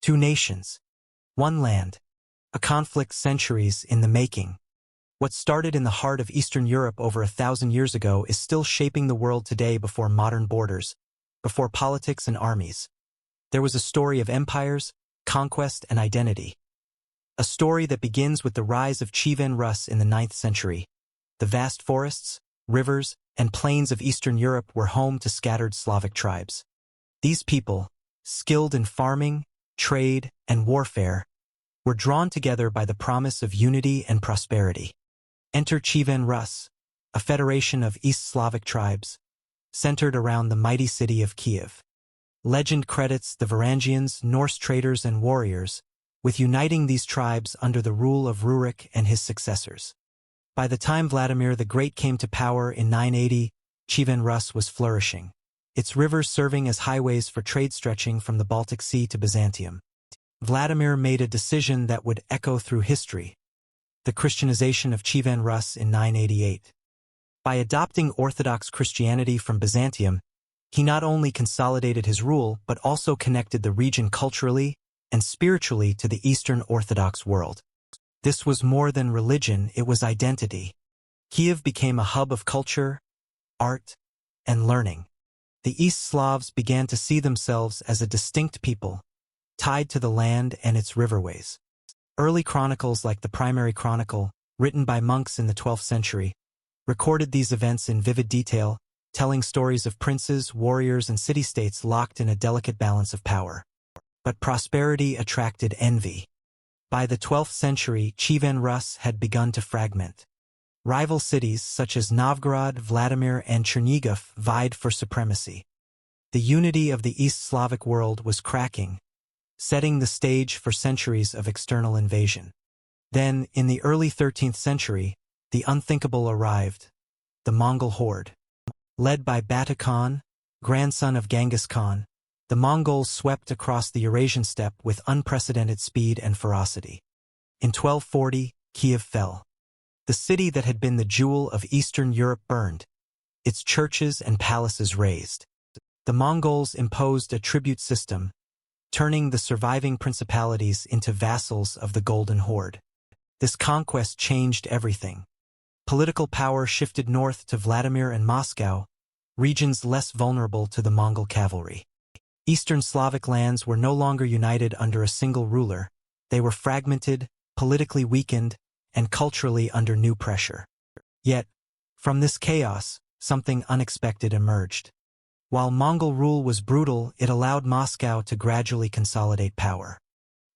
Two nations, one land, a conflict centuries in the making. What started in the heart of Eastern Europe over 1,000 years ago is still shaping the world today before modern borders, before politics and armies. There was a story of empires, conquest, and identity. A story that begins with the rise of Kyivan Rus in the 9th century. The vast forests, rivers, and plains of Eastern Europe were home to scattered Slavic tribes. These people, skilled in farming, trade, and warfare, were drawn together by the promise of unity and prosperity. Enter Kyivan Rus, a federation of East Slavic tribes, centered around the mighty city of Kyiv. Legend credits the Varangians, Norse traders and warriors, with uniting these tribes under the rule of Rurik and his successors. By the time Vladimir the Great came to power in 980, Kyivan Rus was flourishing, its rivers serving as highways for trade stretching from the Baltic Sea to Byzantium. Vladimir made a decision that would echo through history: the Christianization of Kyivan Rus in 988. By adopting Orthodox Christianity from Byzantium, he not only consolidated his rule but also connected the region culturally and spiritually to the Eastern Orthodox world. This was more than religion, it was identity. Kyiv became a hub of culture, art, and learning. The East Slavs began to see themselves as a distinct people, tied to the land and its riverways. Early chronicles like the Primary Chronicle, written by monks in the 12th century, recorded these events in vivid detail, telling stories of princes, warriors, and city-states locked in a delicate balance of power. But prosperity attracted envy. By the 12th century, Kyivan Rus had begun to fragment. Rival cities such as Novgorod, Vladimir, and Chernigov vied for supremacy. The unity of the East Slavic world was cracking, setting the stage for centuries of external invasion. Then, in the early 13th century, the unthinkable arrived: the Mongol horde. Led by Batu Khan, grandson of Genghis Khan, the Mongols swept across the Eurasian steppe with unprecedented speed and ferocity. In 1240, Kyiv fell. The city that had been the jewel of Eastern Europe burned, its churches and palaces razed. The Mongols imposed a tribute system, turning the surviving principalities into vassals of the Golden Horde. This conquest changed everything. Political power shifted north to Vladimir and Moscow, regions less vulnerable to the Mongol cavalry. Eastern Slavic lands were no longer united under a single ruler. They were fragmented, politically weakened, and culturally under new pressure. Yet, from this chaos, something unexpected emerged. While Mongol rule was brutal, it allowed Moscow to gradually consolidate power.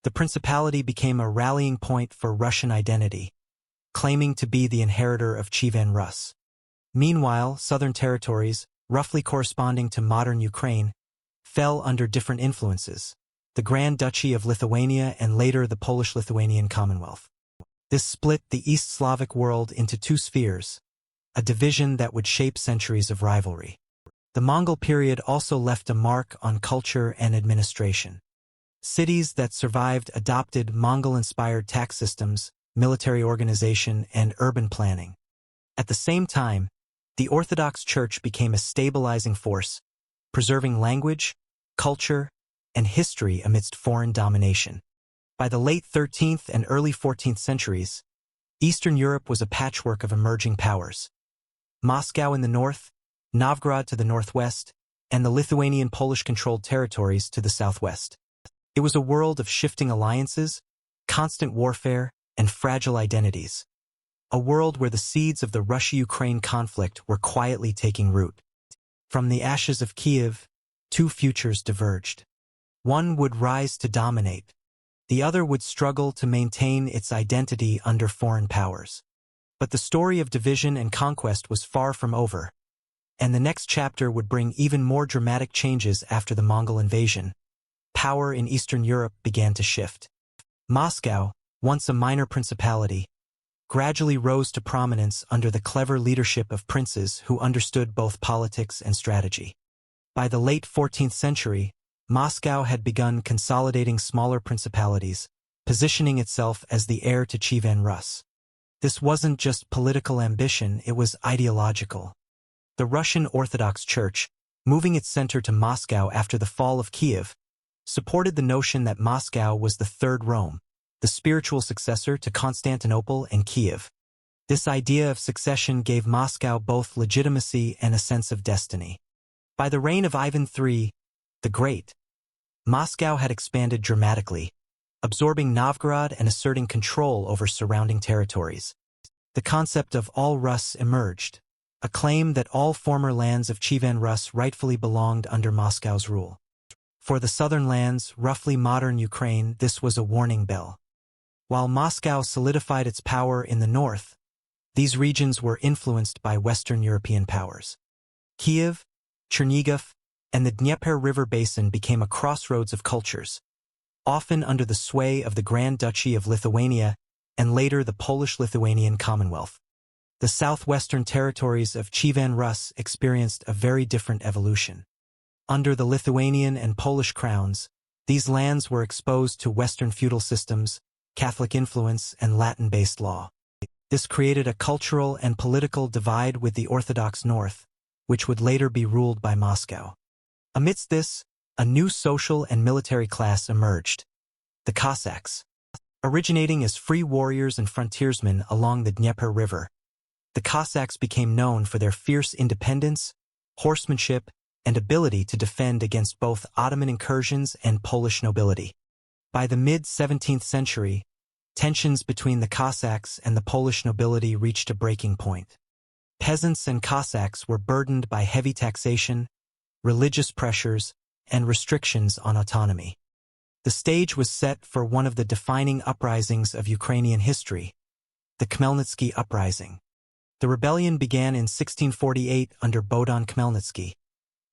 The principality became a rallying point for Russian identity, claiming to be the inheritor of Kyivan Rus. Meanwhile, southern territories, roughly corresponding to modern Ukraine, fell under different influences: the Grand Duchy of Lithuania and later the Polish-Lithuanian Commonwealth. This split the East Slavic world into two spheres, a division that would shape centuries of rivalry. The Mongol period also left a mark on culture and administration. Cities that survived adopted Mongol-inspired tax systems, military organization, and urban planning. At the same time, the Orthodox Church became a stabilizing force, preserving language, culture, and history amidst foreign domination. By the late 13th and early 14th centuries, Eastern Europe was a patchwork of emerging powers. Moscow in the north, Novgorod to the northwest, and the Lithuanian Polish-controlled territories to the southwest. It was a world of shifting alliances, constant warfare, and fragile identities. A world where the seeds of the Russia-Ukraine conflict were quietly taking root. From the ashes of Kyiv, two futures diverged. One would rise to dominate. The other would struggle to maintain its identity under foreign powers. But the story of division and conquest was far from over, and the next chapter would bring even more dramatic changes after the Mongol invasion. Power in Eastern Europe began to shift. Moscow, once a minor principality, gradually rose to prominence under the clever leadership of princes who understood both politics and strategy. By the late 14th century, Moscow had begun consolidating smaller principalities, positioning itself as the heir to Kyivan Rus. This wasn't just political ambition, it was ideological. The Russian Orthodox Church, moving its center to Moscow after the fall of Kyiv, supported the notion that Moscow was the third Rome, the spiritual successor to Constantinople and Kiev. This idea of succession gave Moscow both legitimacy and a sense of destiny. By the reign of Ivan III the Great, Moscow had expanded dramatically, absorbing Novgorod and asserting control over surrounding territories. The concept of all Rus emerged, a claim that all former lands of Kyivan Rus rightfully belonged under Moscow's rule. For the southern lands, roughly modern Ukraine, this was a warning bell. While Moscow solidified its power in the north, these regions were influenced by Western European powers. Kiev, Chernihiv, and the Dnieper River Basin became a crossroads of cultures, often under the sway of the Grand Duchy of Lithuania and later the Polish-Lithuanian Commonwealth. The southwestern territories of Kyivan Rus experienced a very different evolution. Under the Lithuanian and Polish crowns, these lands were exposed to Western feudal systems, Catholic influence, and Latin-based law. This created a cultural and political divide with the Orthodox North, which would later be ruled by Moscow. Amidst this, a new social and military class emerged: the Cossacks. Originating as free warriors and frontiersmen along the Dnieper River, the Cossacks became known for their fierce independence, horsemanship, and ability to defend against both Ottoman incursions and Polish nobility. By the mid-17th century, tensions between the Cossacks and the Polish nobility reached a breaking point. Peasants and Cossacks were burdened by heavy taxation, religious pressures, and restrictions on autonomy. The stage was set for one of the defining uprisings of Ukrainian history, the Khmelnytsky Uprising. The rebellion began in 1648 under Bohdan Khmelnytsky,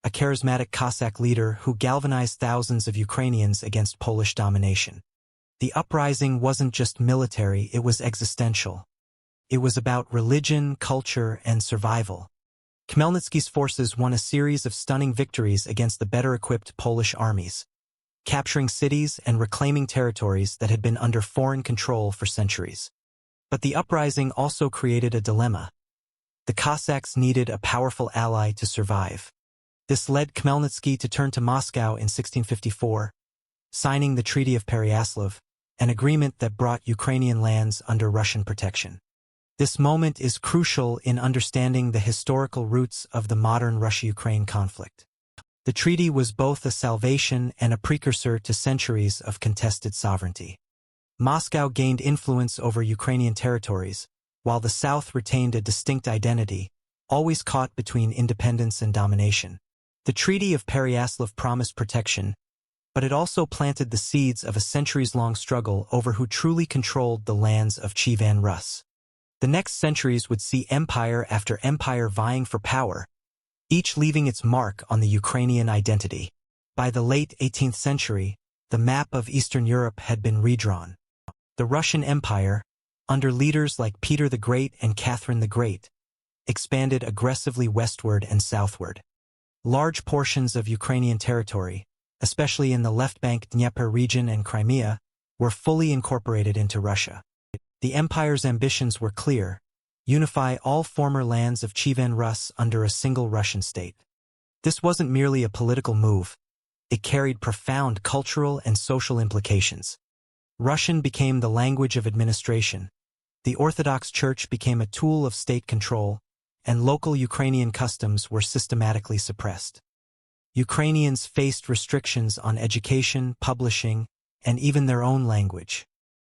a charismatic Cossack leader who galvanized thousands of Ukrainians against Polish domination. The uprising wasn't just military, it was existential. It was about religion, culture, and survival. Khmelnytsky's forces won a series of stunning victories against the better-equipped Polish armies, capturing cities and reclaiming territories that had been under foreign control for centuries. But the uprising also created a dilemma. The Cossacks needed a powerful ally to survive. This led Khmelnytsky to turn to Moscow in 1654, signing the Treaty of Pereyaslav, an agreement that brought Ukrainian lands under Russian protection. This moment is crucial in understanding the historical roots of the modern Russia-Ukraine conflict. The treaty was both a salvation and a precursor to centuries of contested sovereignty. Moscow gained influence over Ukrainian territories, while the South retained a distinct identity, always caught between independence and domination. The Treaty of Pereyaslav promised protection, but it also planted the seeds of a centuries-long struggle over who truly controlled the lands of Kyivan Rus. The next centuries would see empire after empire vying for power, each leaving its mark on the Ukrainian identity. By the late 18th century, the map of Eastern Europe had been redrawn. The Russian Empire, under leaders like Peter the Great and Catherine the Great, expanded aggressively westward and southward. Large portions of Ukrainian territory, especially in the left bank Dnieper region and Crimea, were fully incorporated into Russia. The empire's ambitions were clear: unify all former lands of Kyivan Rus under a single Russian state. This wasn't merely a political move. It carried profound cultural and social implications. Russian became the language of administration, the Orthodox Church became a tool of state control, and local Ukrainian customs were systematically suppressed. Ukrainians faced restrictions on education, publishing, and even their own language.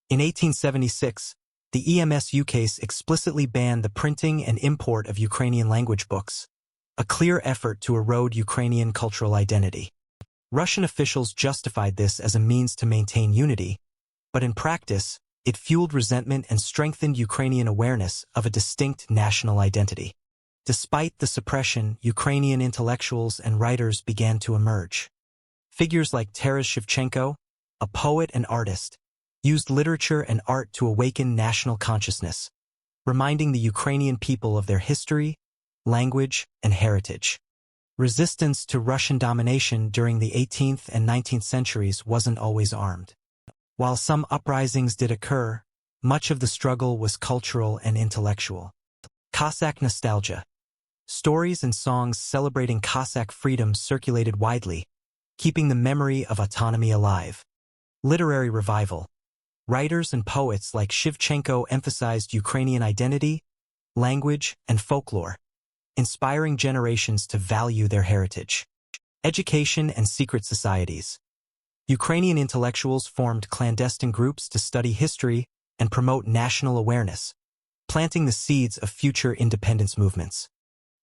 In 1876, the EMSU case explicitly banned the printing and import of Ukrainian language books, a clear effort to erode Ukrainian cultural identity. Russian officials justified this as a means to maintain unity, but in practice, it fueled resentment and strengthened Ukrainian awareness of a distinct national identity. Despite the suppression, Ukrainian intellectuals and writers began to emerge. Figures like Taras Shevchenko, a poet and artist, used literature and art to awaken national consciousness, reminding the Ukrainian people of their history, language, and heritage. Resistance to Russian domination during the 18th and 19th centuries wasn't always armed. While some uprisings did occur, much of the struggle was cultural and intellectual. Cossack nostalgia. Stories and songs celebrating Cossack freedom circulated widely, keeping the memory of autonomy alive. Literary revival. Writers and poets like Shevchenko emphasized Ukrainian identity, language, and folklore, inspiring generations to value their heritage. Education and secret societies. Ukrainian intellectuals formed clandestine groups to study history and promote national awareness, planting the seeds of future independence movements.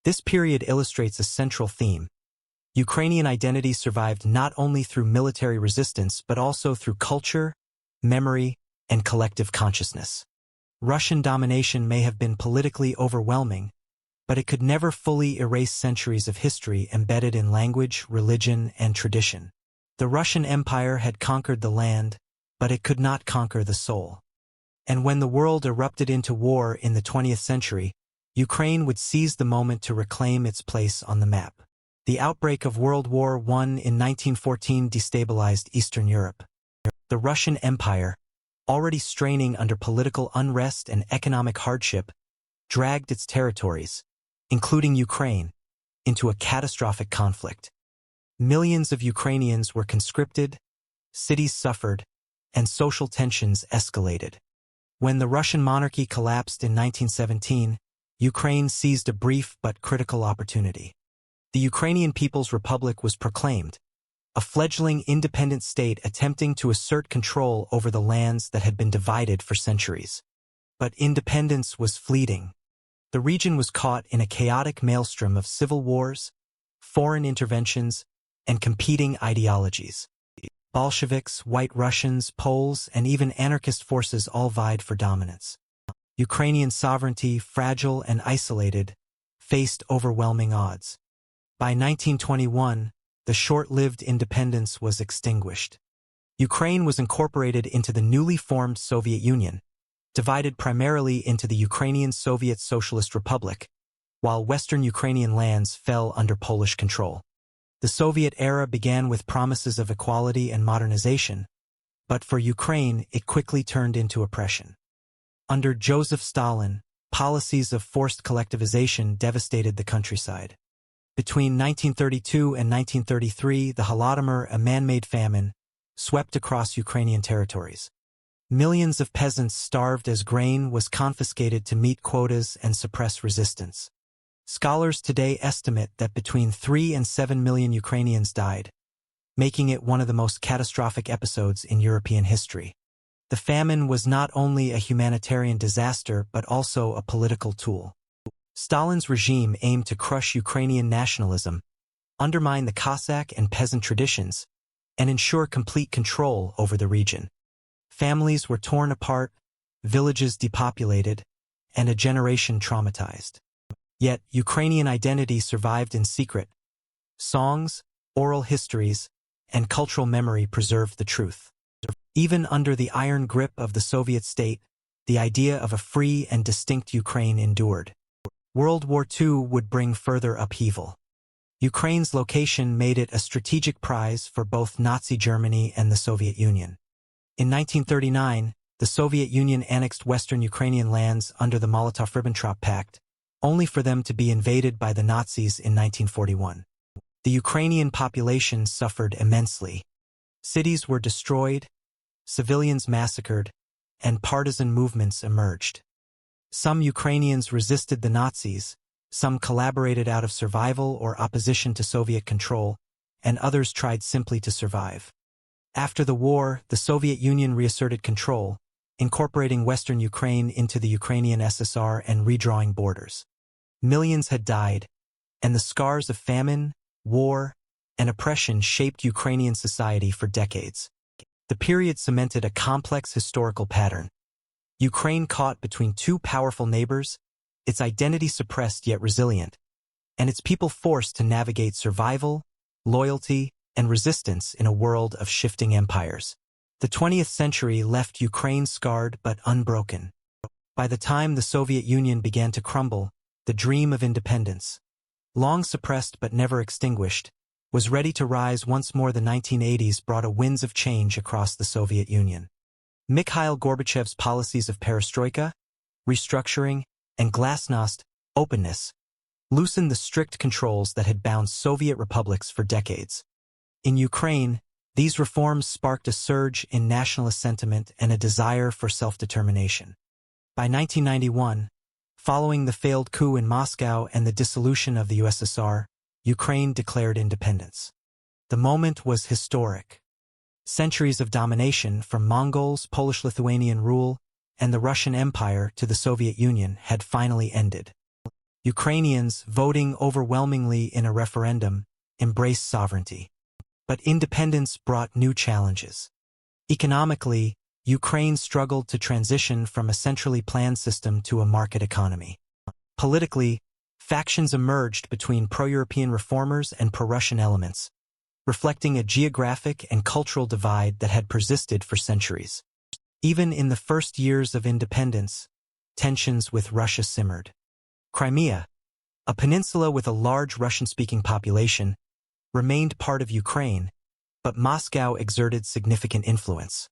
This period illustrates a central theme. Ukrainian identity survived not only through military resistance but also through culture, memory, and collective consciousness. Russian domination may have been politically overwhelming, but it could never fully erase centuries of history embedded in language, religion, and tradition. The Russian Empire had conquered the land, but it could not conquer the soul. And when the world erupted into war in the 20th century, Ukraine would seize the moment to reclaim its place on the map. The outbreak of World War I in 1914 destabilized Eastern Europe. The Russian Empire, already straining under political unrest and economic hardship, dragged its territories, including Ukraine, into a catastrophic conflict. Millions of Ukrainians were conscripted, cities suffered, and social tensions escalated. When the Russian monarchy collapsed in 1917, Ukraine seized a brief but critical opportunity. The Ukrainian People's Republic was proclaimed, a fledgling independent state attempting to assert control over the lands that had been divided for centuries. But independence was fleeting. The region was caught in a chaotic maelstrom of civil wars, foreign interventions, and competing ideologies. Bolsheviks, White Russians, Poles, and even anarchist forces all vied for dominance. Ukrainian sovereignty, fragile and isolated, faced overwhelming odds. By 1921, the short-lived independence was extinguished. Ukraine was incorporated into the newly formed Soviet Union, divided primarily into the Ukrainian Soviet Socialist Republic, while Western Ukrainian lands fell under Polish control. The Soviet era began with promises of equality and modernization, but for Ukraine it quickly turned into oppression. Under Joseph Stalin, policies of forced collectivization devastated the countryside. Between 1932 and 1933, the Holodomor, a man-made famine, swept across Ukrainian territories. Millions of peasants starved as grain was confiscated to meet quotas and suppress resistance. Scholars today estimate that between 3 and 7 million Ukrainians died, making it one of the most catastrophic episodes in European history. The famine was not only a humanitarian disaster but also a political tool. Stalin's regime aimed to crush Ukrainian nationalism, undermine the Cossack and peasant traditions, and ensure complete control over the region. Families were torn apart, villages depopulated, and a generation traumatized. Yet, Ukrainian identity survived in secret. Songs, oral histories, and cultural memory preserved the truth. Even under the iron grip of the Soviet state, the idea of a free and distinct Ukraine endured. World War II would bring further upheaval. Ukraine's location made it a strategic prize for both Nazi Germany and the Soviet Union. In 1939, the Soviet Union annexed western Ukrainian lands under the Molotov-Ribbentrop Pact, only for them to be invaded by the Nazis in 1941. The Ukrainian population suffered immensely. Cities were destroyed, civilians massacred, and partisan movements emerged. Some Ukrainians resisted the Nazis, some collaborated out of survival or opposition to Soviet control, and others tried simply to survive. After the war, the Soviet Union reasserted control, incorporating Western Ukraine into the Ukrainian USSR and redrawing borders. Millions had died, and the scars of famine, war, and oppression shaped Ukrainian society for decades. The period cemented a complex historical pattern. Ukraine caught between two powerful neighbors, its identity suppressed yet resilient, and its people forced to navigate survival, loyalty, and resistance in a world of shifting empires. The 20th century left Ukraine scarred but unbroken. By the time the Soviet Union began to crumble, the dream of independence, long suppressed but never extinguished, was ready to rise once more. The 1980s brought a winds of change across the Soviet Union. Mikhail Gorbachev's policies of perestroika, restructuring, and glasnost, openness, loosened the strict controls that had bound Soviet republics for decades. In Ukraine, these reforms sparked a surge in nationalist sentiment and a desire for self-determination. By 1991, following the failed coup in Moscow and the dissolution of the USSR, Ukraine declared independence. The moment was historic. Centuries of domination, from Mongols, Polish-Lithuanian rule, and the Russian Empire to the Soviet Union, had finally ended. Ukrainians, voting overwhelmingly in a referendum, embraced sovereignty. But independence brought new challenges. Economically, Ukraine struggled to transition from a centrally planned system to a market economy. Politically, factions emerged between pro-European reformers and pro-Russian elements, reflecting a geographic and cultural divide that had persisted for centuries. Even in the first years of independence, tensions with Russia simmered. Crimea, a peninsula with a large Russian-speaking population, remained part of Ukraine, but Moscow exerted significant influence.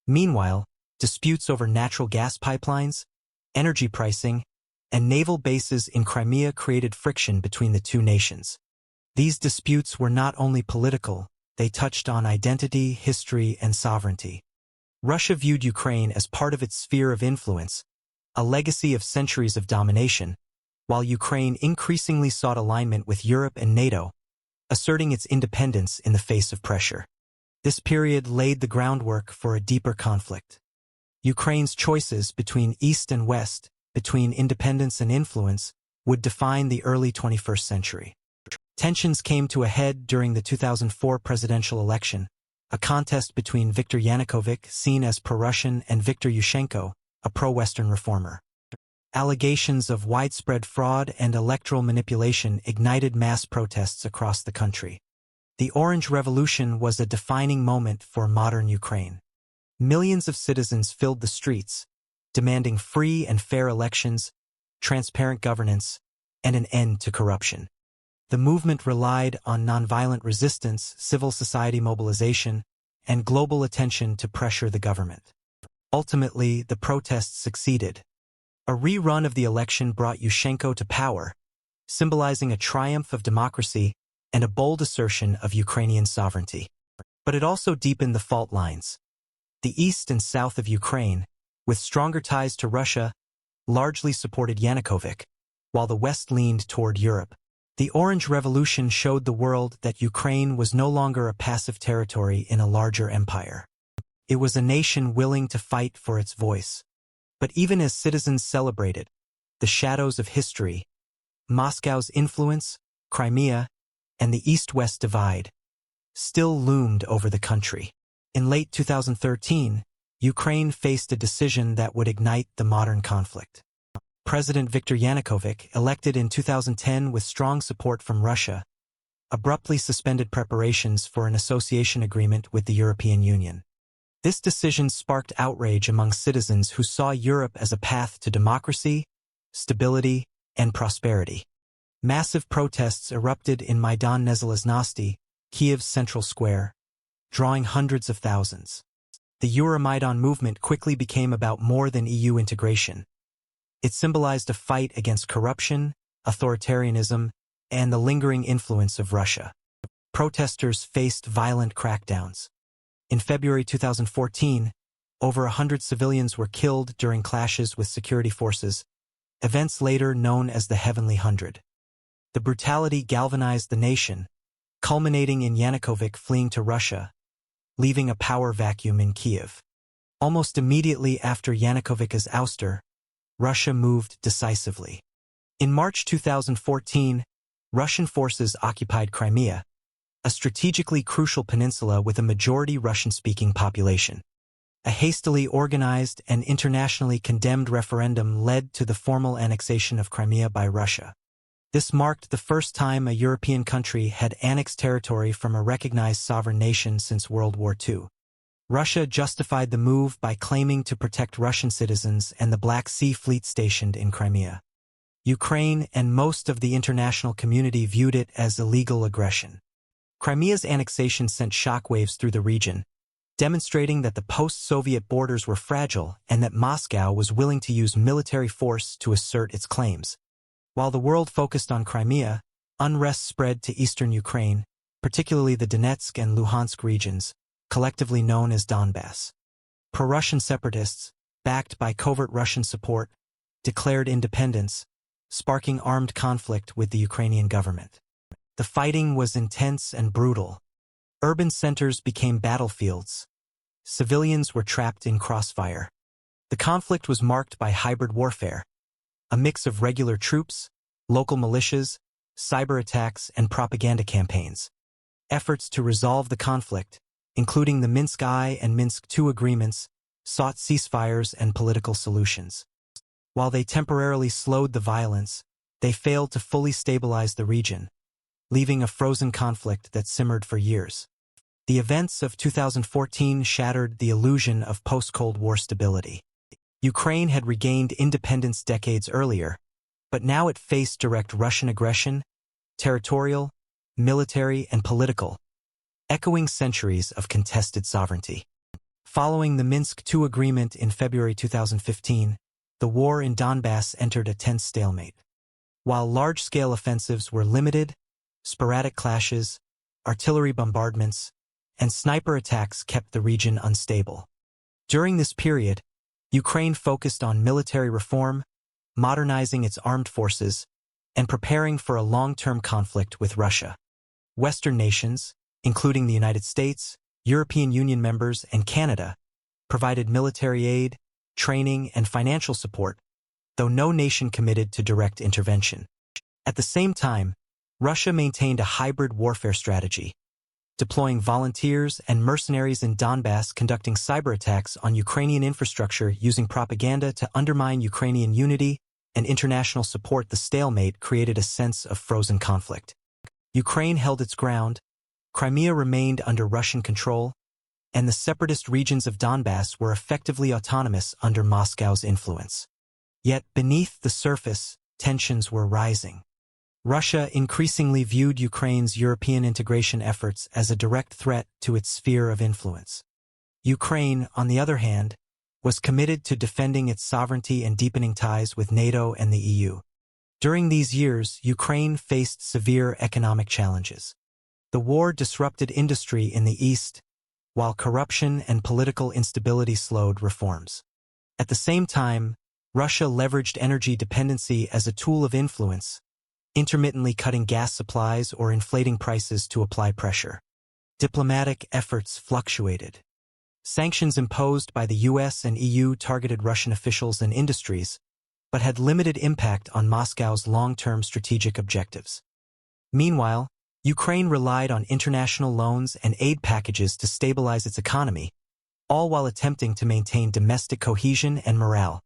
Meanwhile, disputes over natural gas pipelines, energy pricing, and naval bases in Crimea created friction between the two nations. These disputes were not only political, they touched on identity, history, and sovereignty. Russia viewed Ukraine as part of its sphere of influence, a legacy of centuries of domination, while Ukraine increasingly sought alignment with Europe and NATO, asserting its independence in the face of pressure. This period laid the groundwork for a deeper conflict. Ukraine's choices between East and West, between independence and influence, would define the early 21st century. Tensions came to a head during the 2004 presidential election, a contest between Viktor Yanukovych, seen as pro-Russian, and Viktor Yushchenko, a pro-Western reformer. Allegations of widespread fraud and electoral manipulation ignited mass protests across the country. The Orange Revolution was a defining moment for modern Ukraine. Millions of citizens filled the streets, demanding free and fair elections, transparent governance, and an end to corruption. The movement relied on nonviolent resistance, civil society mobilization, and global attention to pressure the government. Ultimately, the protests succeeded. A rerun of the election brought Yushchenko to power, symbolizing a triumph of democracy and a bold assertion of Ukrainian sovereignty. But it also deepened the fault lines. The east and south of Ukraine, with stronger ties to Russia, largely supported Yanukovych, while the west leaned toward Europe. The Orange Revolution showed the world that Ukraine was no longer a passive territory in a larger empire. It was a nation willing to fight for its voice. But even as citizens celebrated the shadows of history, Moscow's influence, Crimea, and the East-West divide still loomed over the country. In late 2013, Ukraine faced a decision that would ignite the modern conflict. President Viktor Yanukovych, elected in 2010 with strong support from Russia, abruptly suspended preparations for an association agreement with the European Union. This decision sparked outrage among citizens who saw Europe as a path to democracy, stability, and prosperity. Massive protests erupted in Maidan Nezalezhnosti, Kyiv's central square, drawing hundreds of thousands. The Euromaidan movement quickly became about more than EU integration. It symbolized a fight against corruption, authoritarianism, and the lingering influence of Russia. Protesters faced violent crackdowns. In February 2014, over 100 civilians were killed during clashes with security forces, events later known as the Heavenly Hundred. The brutality galvanized the nation, culminating in Yanukovych fleeing to Russia, leaving a power vacuum in Kyiv. Almost immediately after Yanukovych's ouster, Russia moved decisively. In March 2014, Russian forces occupied Crimea, a strategically crucial peninsula with a majority Russian-speaking population. A hastily organized and internationally condemned referendum led to the formal annexation of Crimea by Russia. This marked the first time a European country had annexed territory from a recognized sovereign nation since World War II. Russia justified the move by claiming to protect Russian citizens and the Black Sea Fleet stationed in Crimea. Ukraine and most of the international community viewed it as illegal aggression. Crimea's annexation sent shockwaves through the region, demonstrating that the post-Soviet borders were fragile and that Moscow was willing to use military force to assert its claims. While the world focused on Crimea, unrest spread to eastern Ukraine, particularly the Donetsk and Luhansk regions, collectively known as Donbass. Pro-Russian separatists, backed by covert Russian support, declared independence, sparking armed conflict with the Ukrainian government. The fighting was intense and brutal. Urban centers became battlefields. Civilians were trapped in crossfire. The conflict was marked by hybrid warfare, a mix of regular troops, local militias, cyber attacks, and propaganda campaigns. Efforts to resolve the conflict, including the Minsk I and Minsk II agreements, sought ceasefires and political solutions. While they temporarily slowed the violence, they failed to fully stabilize the region, leaving a frozen conflict that simmered for years. The events of 2014 shattered the illusion of post-Cold War stability. Ukraine had regained independence decades earlier, but now it faced direct Russian aggression, territorial, military, and political, echoing centuries of contested sovereignty. Following the Minsk II agreement in February 2015, the war in Donbass entered a tense stalemate. While large-scale offensives were limited, sporadic clashes, artillery bombardments, and sniper attacks kept the region unstable. During this period, Ukraine focused on military reform, modernizing its armed forces, and preparing for a long-term conflict with Russia. Western nations, including the United States, European Union members, and Canada, provided military aid, training, and financial support, though no nation committed to direct intervention. At the same time, Russia maintained a hybrid warfare strategy, deploying volunteers and mercenaries in Donbass, conducting cyber attacks on Ukrainian infrastructure using propaganda to undermine Ukrainian unity and international support. The stalemate created a sense of frozen conflict. Ukraine held its ground, Crimea remained under Russian control, and the separatist regions of Donbass were effectively autonomous under Moscow's influence. Yet beneath the surface, tensions were rising. Russia increasingly viewed Ukraine's European integration efforts as a direct threat to its sphere of influence. Ukraine, on the other hand, was committed to defending its sovereignty and deepening ties with NATO and the EU. During these years, Ukraine faced severe economic challenges. The war disrupted industry in the east, while corruption and political instability slowed reforms. At the same time, Russia leveraged energy dependency as a tool of influence, intermittently cutting gas supplies or inflating prices to apply pressure. Diplomatic efforts fluctuated. Sanctions imposed by the US and EU targeted Russian officials and industries, but had limited impact on Moscow's long-term strategic objectives. Meanwhile, Ukraine relied on international loans and aid packages to stabilize its economy, all while attempting to maintain domestic cohesion and morale.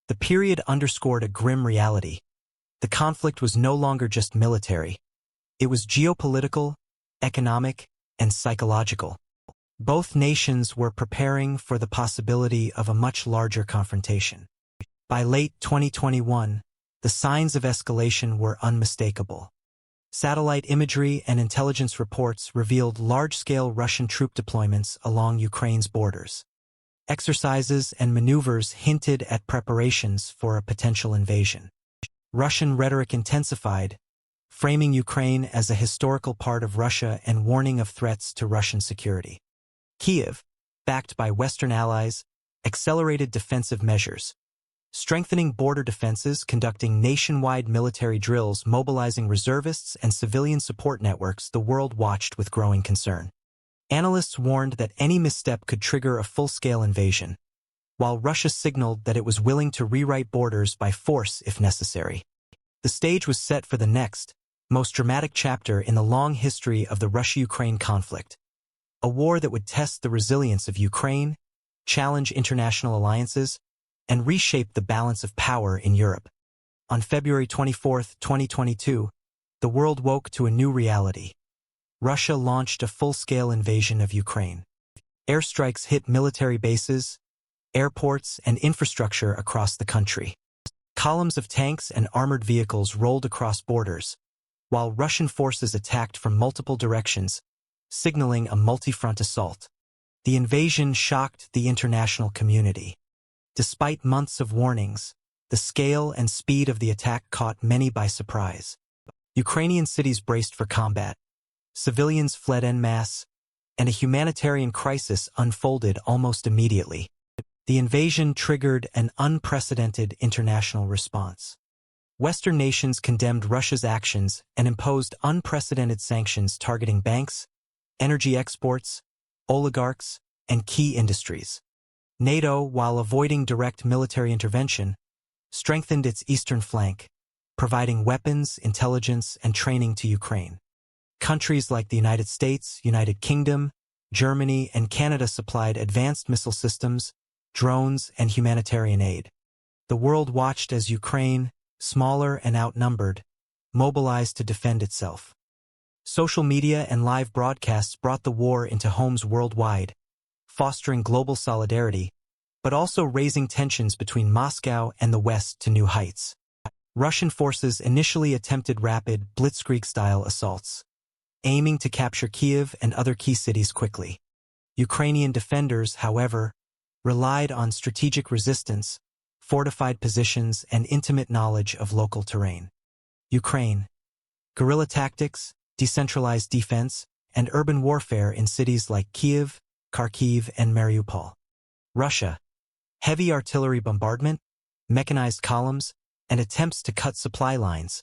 The period underscored a grim reality. The conflict was no longer just military. It was geopolitical, economic, and psychological. Both nations were preparing for the possibility of a much larger confrontation. By late 2021, the signs of escalation were unmistakable. Satellite imagery and intelligence reports revealed large-scale Russian troop deployments along Ukraine's borders. Exercises and maneuvers hinted at preparations for a potential invasion. Russian rhetoric intensified, framing Ukraine as a historical part of Russia and warning of threats to Russian security. Kyiv, backed by Western allies, accelerated defensive measures, strengthening border defenses, conducting nationwide military drills, mobilizing reservists and civilian support networks. The world watched with growing concern. Analysts warned that any misstep could trigger a full-scale invasion, while Russia signaled that it was willing to rewrite borders by force if necessary. The stage was set for the next, most dramatic chapter in the long history of the Russia-Ukraine conflict, a war that would test the resilience of Ukraine, challenge international alliances, and reshape the balance of power in Europe. On February 24, 2022, the world woke to a new reality. Russia launched a full-scale invasion of Ukraine. Airstrikes hit military bases, airports, and infrastructure across the country. Columns of tanks and armored vehicles rolled across borders, while Russian forces attacked from multiple directions, signaling a multi-front assault. The invasion shocked the international community. Despite months of warnings, the scale and speed of the attack caught many by surprise. Ukrainian cities braced for combat, civilians fled en masse, and a humanitarian crisis unfolded almost immediately. The invasion triggered an unprecedented international response. Western nations condemned Russia's actions and imposed unprecedented sanctions targeting banks, energy exports, oligarchs, and key industries. NATO, while avoiding direct military intervention, strengthened its eastern flank, providing weapons, intelligence, and training to Ukraine. Countries like the United States, United Kingdom, Germany, and Canada supplied advanced missile systems, drones, and humanitarian aid. The world watched as Ukraine, smaller and outnumbered, mobilized to defend itself. Social media and live broadcasts brought the war into homes worldwide, fostering global solidarity, but also raising tensions between Moscow and the West to new heights. Russian forces initially attempted rapid, blitzkrieg-style assaults, aiming to capture Kyiv and other key cities quickly. Ukrainian defenders, however, relied on strategic resistance, fortified positions, and intimate knowledge of local terrain. Ukraine: guerrilla tactics, decentralized defense, and urban warfare in cities like Kyiv, Kharkiv, and Mariupol. Russia: heavy artillery bombardment, mechanized columns, and attempts to cut supply lines,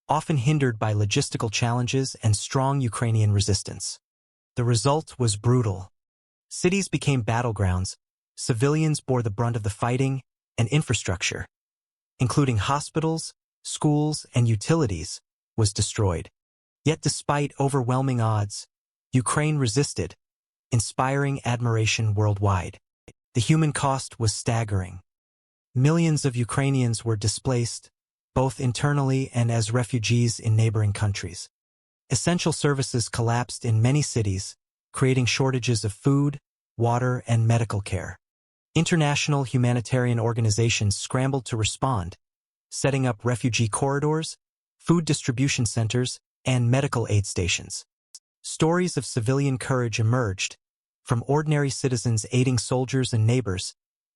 often hindered by logistical challenges and strong Ukrainian resistance. The result was brutal. Cities became battlegrounds, civilians bore the brunt of the fighting, and infrastructure, including hospitals, schools, and utilities, was destroyed. Yet despite overwhelming odds, Ukraine resisted, inspiring admiration worldwide. The human cost was staggering. Millions of Ukrainians were displaced, both internally and as refugees in neighboring countries. Essential services collapsed in many cities, creating shortages of food, water, and medical care. International humanitarian organizations scrambled to respond, setting up refugee corridors, food distribution centers, and medical aid stations. Stories of civilian courage emerged, from ordinary citizens aiding soldiers and neighbors,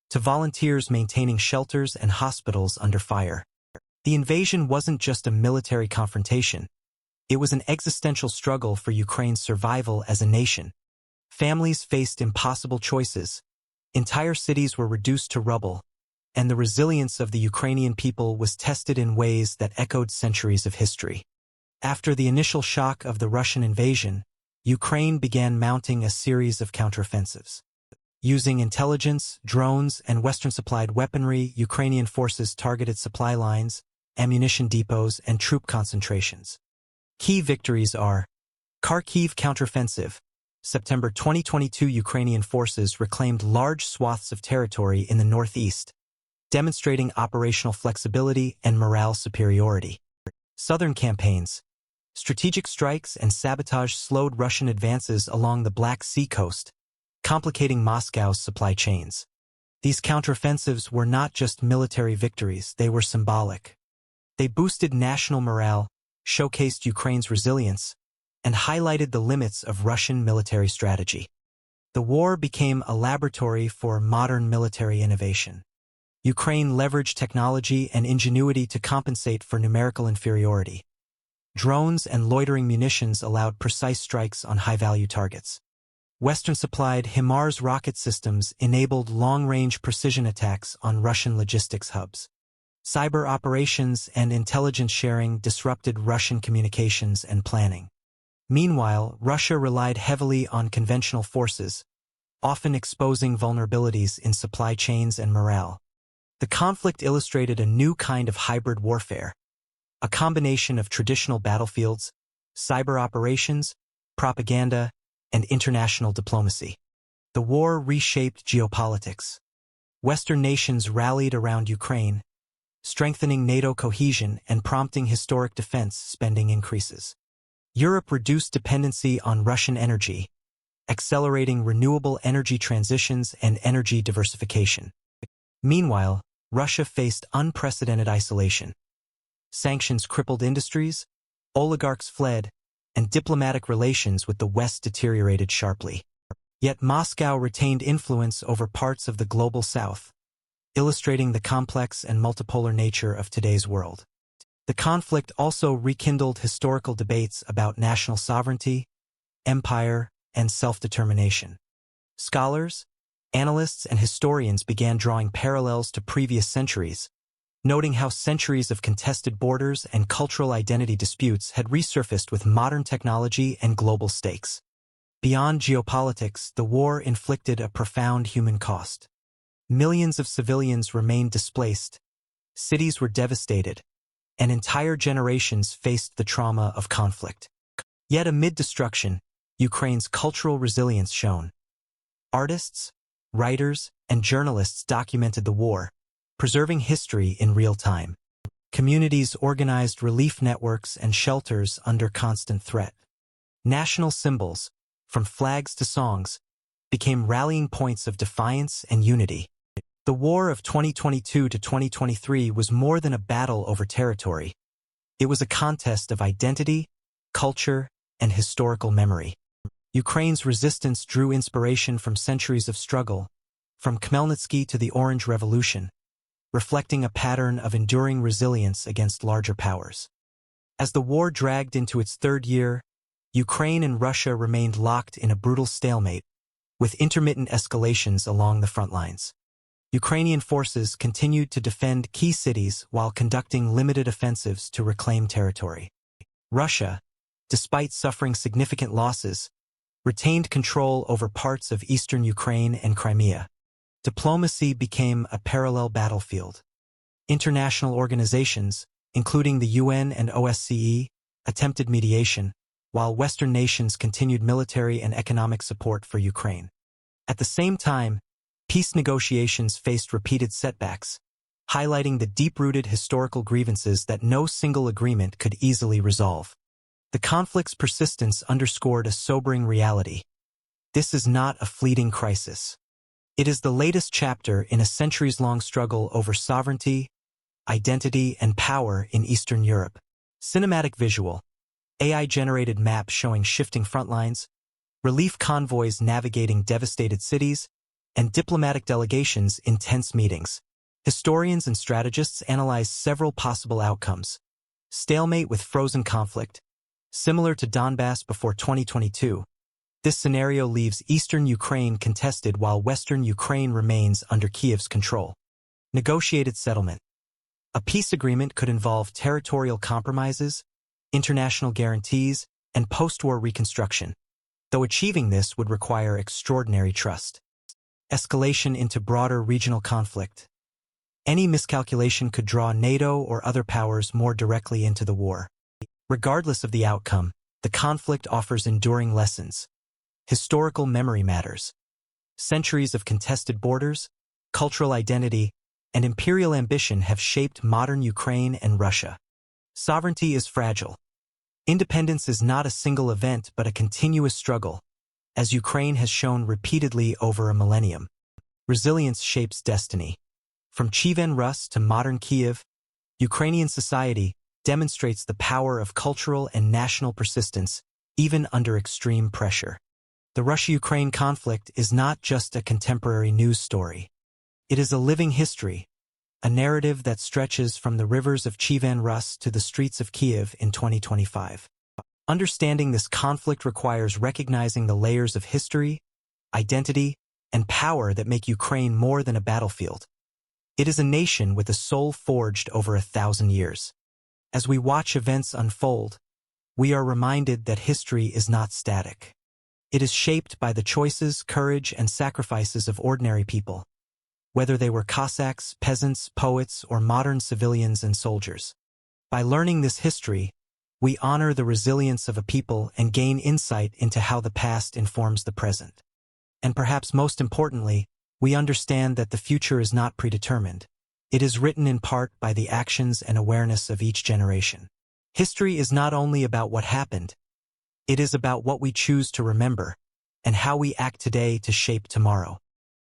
to volunteers maintaining shelters and hospitals under fire. The invasion wasn't just a military confrontation. It was an existential struggle for Ukraine's survival as a nation. Families faced impossible choices. Entire cities were reduced to rubble, and the resilience of the Ukrainian people was tested in ways that echoed centuries of history. After the initial shock of the Russian invasion, Ukraine began mounting a series of counteroffensives. Using intelligence, drones, and Western-supplied weaponry, Ukrainian forces targeted supply lines, ammunition depots, and troop concentrations. Key victories are: Kharkiv counteroffensive. September 2022, Ukrainian forces reclaimed large swaths of territory in the northeast, demonstrating operational flexibility and morale superiority. Southern campaigns. Strategic strikes and sabotage slowed Russian advances along the Black Sea coast, complicating Moscow's supply chains. These counteroffensives were not just military victories, they were symbolic. They boosted national morale, showcased Ukraine's resilience, and highlighted the limits of Russian military strategy. The war became a laboratory for modern military innovation. Ukraine leveraged technology and ingenuity to compensate for numerical inferiority. Drones and loitering munitions allowed precise strikes on high-value targets. Western-supplied HIMARS rocket systems enabled long-range precision attacks on Russian logistics hubs. Cyber operations and intelligence sharing disrupted Russian communications and planning. Meanwhile, Russia relied heavily on conventional forces, often exposing vulnerabilities in supply chains and morale. The conflict illustrated a new kind of hybrid warfare, a combination of traditional battlefields, cyber operations, propaganda, and international diplomacy. The war reshaped geopolitics. Western nations rallied around Ukraine, strengthening NATO cohesion and prompting historic defense spending increases. Europe reduced dependency on Russian energy, accelerating renewable energy transitions and energy diversification. Meanwhile, Russia faced unprecedented isolation. Sanctions crippled industries, oligarchs fled, and diplomatic relations with the West deteriorated sharply. Yet Moscow retained influence over parts of the global South, illustrating the complex and multipolar nature of today's world. The conflict also rekindled historical debates about national sovereignty, empire, and self-determination. Scholars, analysts, and historians began drawing parallels to previous centuries, noting how centuries of contested borders and cultural identity disputes had resurfaced with modern technology and global stakes. Beyond geopolitics, the war inflicted a profound human cost. Millions of civilians remained displaced, cities were devastated, and entire generations faced the trauma of conflict. Yet amid destruction, Ukraine's cultural resilience shone. Artists, writers, and journalists documented the war, preserving history in real time. Communities organized relief networks and shelters under constant threat. National symbols, from flags to songs, became rallying points of defiance and unity. The war of 2022 to 2023 was more than a battle over territory. It was a contest of identity, culture, and historical memory. Ukraine's resistance drew inspiration from centuries of struggle, from Khmelnytsky to the Orange Revolution, reflecting a pattern of enduring resilience against larger powers. As the war dragged into its third year, Ukraine and Russia remained locked in a brutal stalemate, with intermittent escalations along the front lines. Ukrainian forces continued to defend key cities while conducting limited offensives to reclaim territory. Russia, despite suffering significant losses, retained control over parts of eastern Ukraine and Crimea. Diplomacy became a parallel battlefield. International organizations, including the UN and OSCE, attempted mediation, while Western nations continued military and economic support for Ukraine. At the same time, peace negotiations faced repeated setbacks, highlighting the deep-rooted historical grievances that no single agreement could easily resolve. The conflict's persistence underscored a sobering reality. This is not a fleeting crisis. It is the latest chapter in a centuries-long struggle over sovereignty, identity, and power in Eastern Europe. Cinematic visual, AI-generated maps showing shifting frontlines, relief convoys navigating devastated cities, and diplomatic delegations in tense meetings. Historians and strategists analyze several possible outcomes. Stalemate with frozen conflict, similar to Donbass before 2022. This scenario leaves eastern Ukraine contested while western Ukraine remains under Kyiv's control. Negotiated settlement. A peace agreement could involve territorial compromises, international guarantees, and post-war reconstruction, though achieving this would require extraordinary trust. Escalation into broader regional conflict. Any miscalculation could draw NATO or other powers more directly into the war. Regardless of the outcome, the conflict offers enduring lessons. Historical memory matters. Centuries of contested borders, cultural identity, and imperial ambition have shaped modern Ukraine and Russia. Sovereignty is fragile. Independence is not a single event but a continuous struggle, as Ukraine has shown repeatedly over a millennium. Resilience shapes destiny. From Kyivan Rus to modern Kyiv, Ukrainian society demonstrates the power of cultural and national persistence, even under extreme pressure. The Russia-Ukraine conflict is not just a contemporary news story. It is a living history, a narrative that stretches from the rivers of Kyivan Rus to the streets of Kyiv in 2025. Understanding this conflict requires recognizing the layers of history, identity, and power that make Ukraine more than a battlefield. It is a nation with a soul forged over 1,000 years. As we watch events unfold, we are reminded that history is not static. It is shaped by the choices, courage, and sacrifices of ordinary people, whether they were Cossacks, peasants, poets, or modern civilians and soldiers. By learning this history, we honor the resilience of a people and gain insight into how the past informs the present. And perhaps most importantly, we understand that the future is not predetermined. It is written in part by the actions and awareness of each generation. History is not only about what happened, it is about what we choose to remember and how we act today to shape tomorrow.